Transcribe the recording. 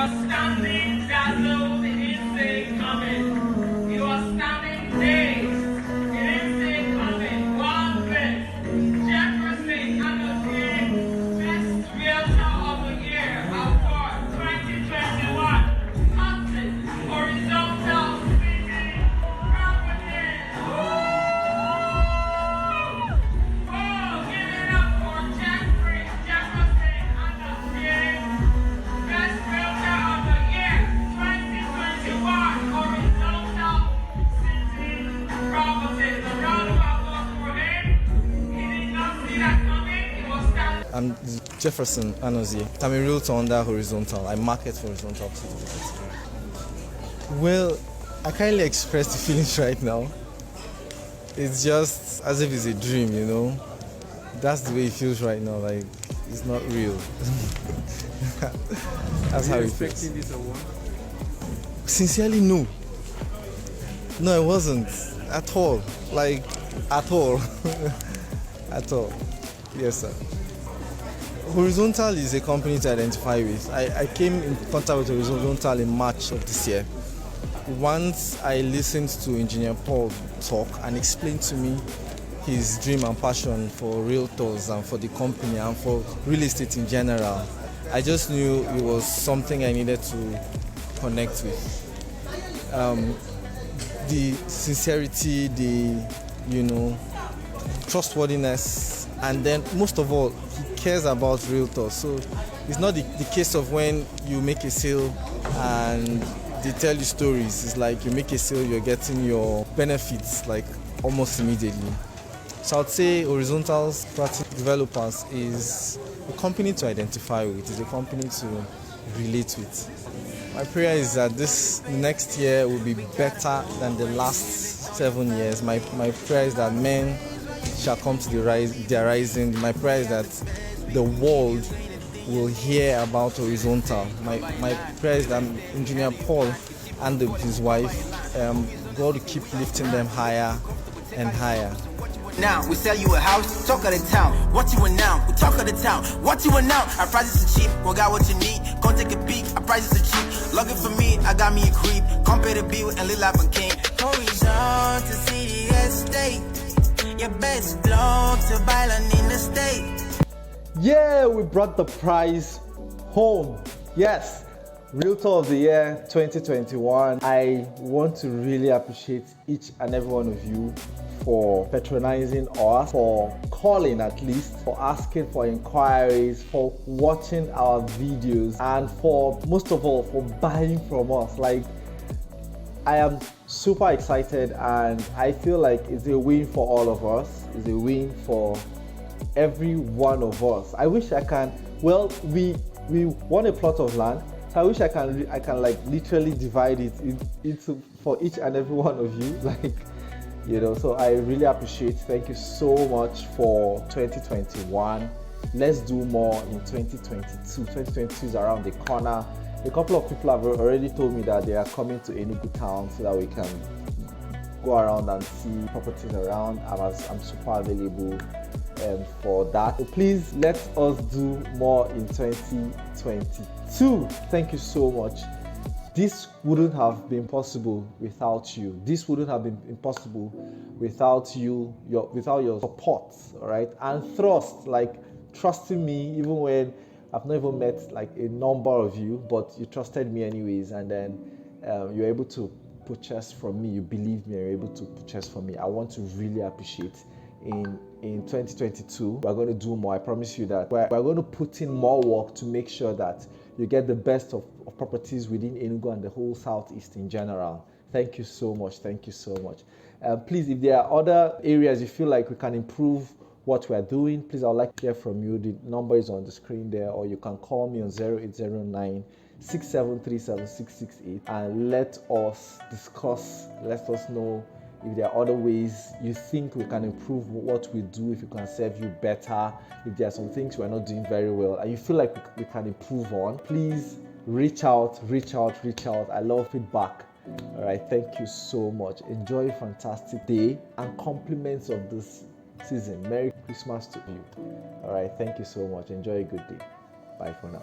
was standing dazzled, he didn't say coming. He was standing dazed, he didn't say coming. One best. Jefferson Annotated Best Realtor of the Year Award 2021. Hudson Horizontal Speaking Company. Oh, give it up for Jefferson Annotated Best Realtor of the Year 2021 Horizontal City Properties. A round of applause for him. He did not see that coming. He was standing. I'm Jefferson Anozie. I'm a realtor under Horizontal. I market for Horizontal. Well, I can't really express the feelings right now. It's just as if it's a dream, you know. That's the way it feels right now. Like it's not real. That's how it feels. Expecting this award? Sincerely, no. No, I wasn't at all. Like at all. At all. Yes, sir. Horizontal is a company to identify with. I came in contact with Horizontal in March of this year. Once I listened to Engineer Paul talk and explain to me his dream and passion for realtors and for the company and for real estate in general, I just knew it was something I needed to connect with. The sincerity, the trustworthiness, and then most of all, he cares about realtors. So it's not the case of when you make a sale and they tell you stories. It's like you make a sale, you're getting your benefits like almost immediately. So I'd say Horizontal's property developers is a company to identify with, is a company to relate with. My prayer is that the next year will be better than the last 7 years. My prayer is that men shall come to their rising. My prayer is that the world will hear about Horizontal. My prayer is that Engineer Paul and his wife, God will keep lifting them higher and higher. Now we sell you a house, talk of the town. What you want now? We talk of the town. What you want now? Our prices are cheap. We got what you need. Come take a peek. Our prices are cheap. Looking for me, I got me a creep. Come pay the bill and live like a king. Horizontal City Estate. Your best blog to buy land in the state. Yeah, we brought the prize home. Yes, Realtor of the Year 2021. I want to really appreciate each and every one of you for patronizing us, for calling at least, for asking for inquiries, for watching our videos, and for most of all, for buying from us. Like, I am super excited and I feel like it's a win for all of us. It's a win for every one of us. I wish I can, well, we won a plot of land, so I wish I can like literally divide it into for each and every one of you, like, you know. So I really appreciate. Thank you so much for 2021. Let's do more in 2022. 2022 is around the corner. A couple of people have already told me that they are coming to Enugu town so that we can go around and see properties around. I'm super available for that. So please let us do more in 2022. Thank you so much. This wouldn't have been possible without you. This wouldn't have been impossible without you, without your support, all right? And trust, like trusting me even when I've not even met like a number of you, but you trusted me anyways, and then you're able to purchase from me. You believe me, you're able to purchase from me. I want to really appreciate. In 2022, we're going to do more. I promise you that we're going to put in more work to make sure that you get the best of properties within Enugu and the whole Southeast in general. Thank you so much. Thank you so much. Please, if there are other areas you feel like we can improve what we're doing, please, I would like to hear from you. The number is on the screen there, or you can call me on 0809 6737668 and let us discuss. Let us know if there are other ways you think we can improve what we do, if we can serve you better, if there are some things we're not doing very well and you feel like we can improve on, please reach out. I love feedback. All right, thank you so much. Enjoy a fantastic day and compliments of this season. Merry Christmas to you. All right, thank you so much. Enjoy a good day. Bye for now.